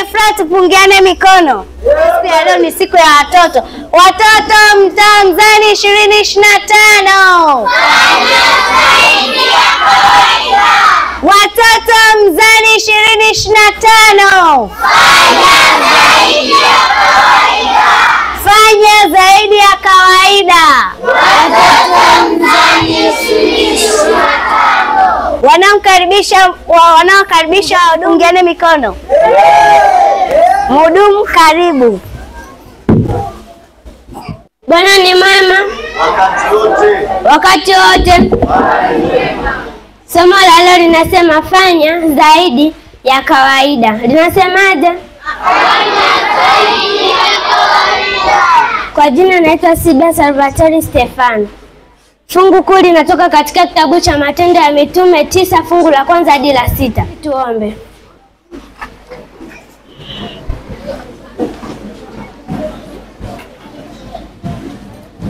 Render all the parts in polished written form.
wenye furaha tupungiane mikono. Siku ya leo ni siku ya watoto. Watoto mtaa mzani 2025. Watoto mzani 2025. Fanya zaidi ya kawaida. Watoto mzani 2025. Wanaokaribisha wapungiane mikono. Mhudumu karibu. Bwana ni mwema wakati wote. Somo la leo linasema fanya zaidi ya kawaida. Linasemaje? Fanya zaidi ya kawaida. Kwa jina naitwa Sida Salvatore Stefano. Fungu kuu linatoka katika kitabu cha Matendo ya Mitume 9 fungu la 1 hadi la 6. Tuombe.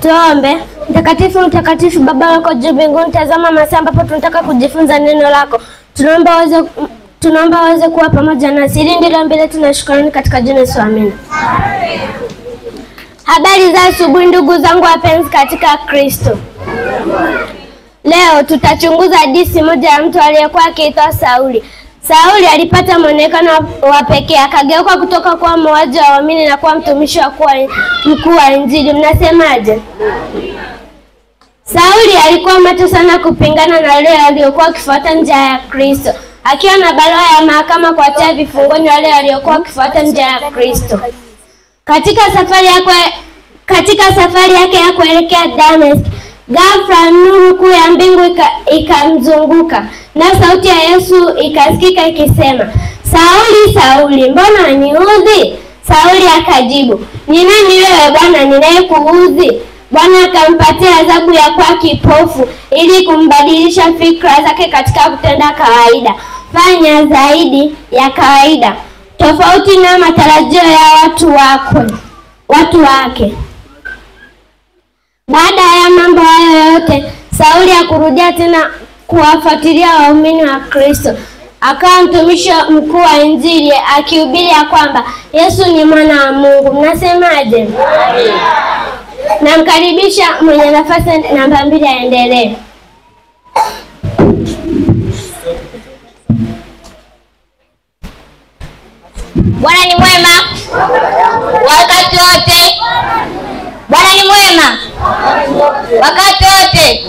Tuombe. Mtakatifu, mtakatifu Baba wako juu mbinguni, tazama masaa ambapo tunataka kujifunza neno lako. Tunaomba uweze kuwa pamoja nasi. Hili ndilo mbele tunashukrani katika jina Yesu, amina. Habari za asubuhi ndugu zangu wapenzi katika Kristo. Leo tutachunguza hadithi moja ya mtu aliyekuwa akiitwa Sauli. Sauli alipata muonekano wa pekee, akageuka kutoka kuwa muuaji wa waamini na kuwa mtumishi wa kuwa mkuu wa Injili. Mnasemaje? Sauli alikuwa macho sana kupingana na wale waliokuwa wakifuata njia ya Kristo, akiwa na barua ya mahakama kuatia vifungoni wale waliokuwa wakifuata njia ya Kristo. Katika safari yake ya kuelekea Dameski, ghafla nuru kuu ya mbingu ikamzunguka, na sauti ya Yesu ikasikika ikisema, Sauli, Sauli, mbona waniudhi? Sauli akajibu, ni nani wewe Bwana ninayekuudhi? Bwana akampatia adhabu ya kuwa kipofu ili kumbadilisha fikra zake katika kutenda kawaida. Fanya zaidi ya kawaida, tofauti na matarajio ya watu wake. Baada ya mambo hayo yote, Sauli hakurudia tena kuwafuatilia waumini wa Kristo. Akawa mtumishi mkuu wa Injili, akihubiri ya kwamba Yesu ni mwana wa Mungu. Mnasemaje? Namkaribisha mwenye nafasi namba 2 aendelee. Bwana ni mwema wakati wote. Bwana ni mwema wakati wote.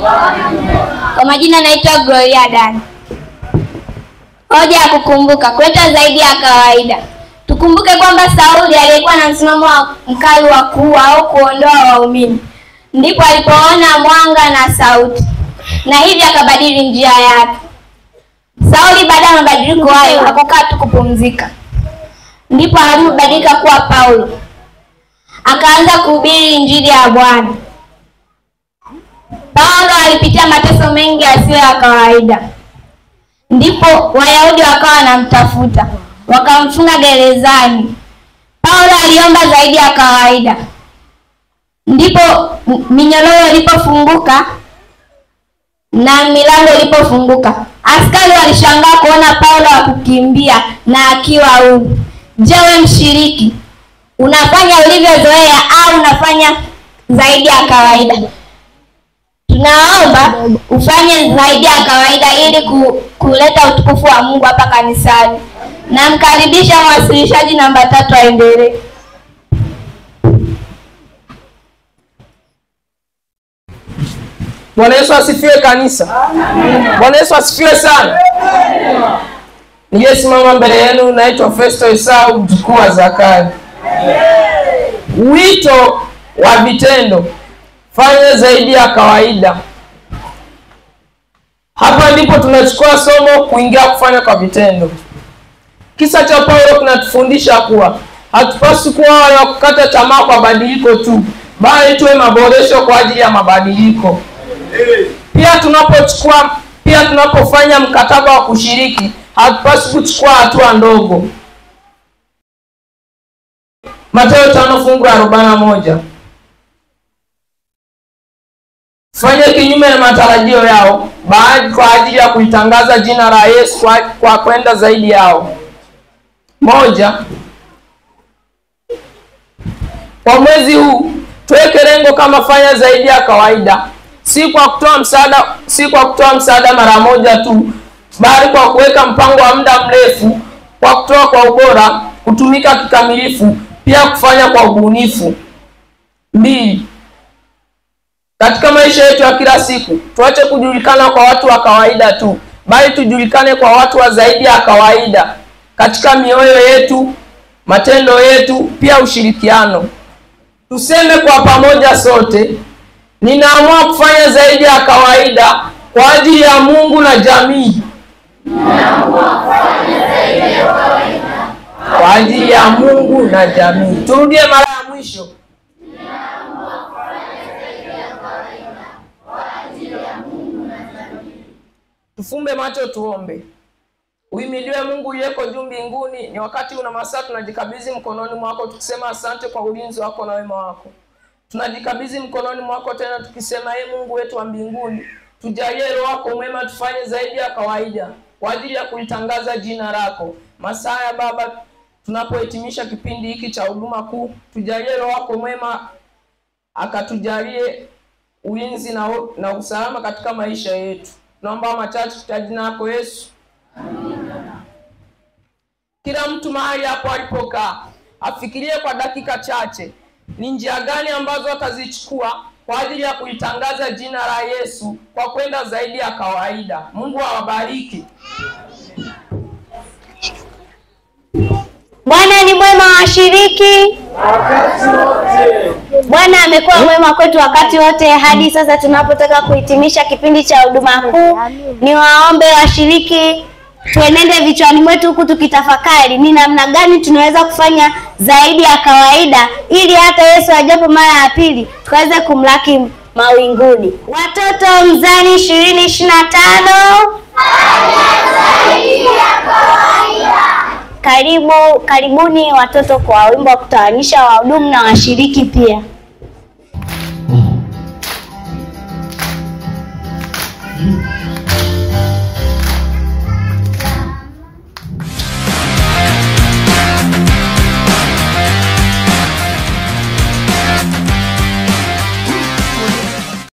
Kwa majina naitwa Gloria Dan. Hoja ya kukumbuka, kuleta zaidi ya kawaida. Tukumbuke kwamba Sauli aliyekuwa na msimamo mkali wa kuua au kuondoa waumini, ndipo alipoona mwanga na sauti, na hivi akabadili njia yake. Sauli baada ya mabadiliko hayo hakukaa tu kupumzika, ndipo alibadilika kuwa Paulo. Akaanza kuhubiri Injili ya Bwana. Paulo alipitia mateso mengi yasiyo ya kawaida. Ndipo Wayahudi wakawa wanamtafuta, wakamfunga gerezani. Paulo aliomba zaidi ya kawaida. Ndipo minyororo ilipofunguka na milango ilipofunguka. Askari walishangaa kuona Paulo akikimbia na akiwa huru. Je, wewe mshiriki, unafanya ulivyozoea au unafanya zaidi ya kawaida? Tunaomba ufanye zaidi ya kawaida ili kuleta utukufu wa Mungu hapa kanisani. Namkaribisha mwasilishaji namba 3 aendelee. Bwana Yesu asifiwe kanisa. Bwana Yesu asifiwe sana. Niliyesimama mbele yenu naitwa Festo Esau, mjukuu wa Zakayo. Wito wa vitendo, fanya zaidi ya kawaida. Hapa ndipo tunachukua somo kuingia kufanya kwa vitendo. Kisa cha Paulo kinatufundisha kuwa hatupaswi kuwa wale wa kukata tamaa kwa badiliko tu, bali tuwe maboresho kwa ajili ya mabadiliko. Pia tunapofanya mkataba wa kushiriki, hatupaswi kuchukua hatua ndogo. Mathayo 5 fungu la 41. Fanya kinyume na matarajio yao, baadhi kwa ajili ya kuitangaza jina la Yesu kwa kwenda zaidi yao. 1. Kwa mwezi huu tuweke lengo kama fanya zaidi ya kawaida, si kwa kutoa msaada mara moja tu, bali kwa kuweka mpango wa muda mrefu, kwa kutoa kwa ubora, kutumika kikamilifu, pia kufanya kwa ubunifu. 2. Katika maisha yetu ya kila siku, tuache kujulikana kwa watu wa kawaida tu, bali tujulikane kwa watu wa zaidi ya kawaida, katika mioyo yetu, matendo yetu, pia ushirikiano. Tuseme kwa pamoja sote, ninaamua kufanya zaidi ya kawaida kwa ajili ya Mungu na jamii. Ninaamua kufanya zaidi ya kawaida kwa ajili ya Mungu na jamii. Turudie mara ya mwisho. Ninaamua kufanya zaidi ya kawaida kwa ajili ya Mungu na jamii. Tufumbe macho tuombe. Uhimidiwe Mungu uliyeko juu mbinguni. Ni wakati una masaa tunajikabidhi mkononi mwako, tukisema asante kwa ulinzi wako na wema wako. Tunajikabidhi mkononi mwako tena tukisema, Mungu wetu wa mbinguni, tujalie Roho wako mwema, tufanye zaidi ya kawaida kwa ajili ya kulitangaza jina lako. Masaa ya Baba, tunapohitimisha kipindi hiki cha huduma kuu, tujalie Roho wako mwema akatujalie ulinzi na usalama katika maisha yetu. Naomba machache kwa jina lako Yesu. Amina. Kila mtu mahali hapo alipokaa afikirie kwa dakika chache ni njia gani ambazo atazichukua kwa ajili ya kulitangaza jina la Yesu kwa kwenda zaidi ya kawaida. Mungu awabariki. Bwana ni mwema washiriki. Bwana amekuwa mwema kwetu wakati wote hadi sasa tunapotaka kuhitimisha kipindi cha huduma kuu. Niwaombe washiriki tuenende vichwani mwetu huku tukitafakari ni namna gani tunaweza kufanya zaidi ya kawaida ili hata Yesu ajapo mara ya pili tukaweze kumlaki mawinguni. Watoto mzani 2025 zaidi ya kawaida. Karibuni watoto kwa wimbo wa kutawanisha wahudumu na washiriki pia.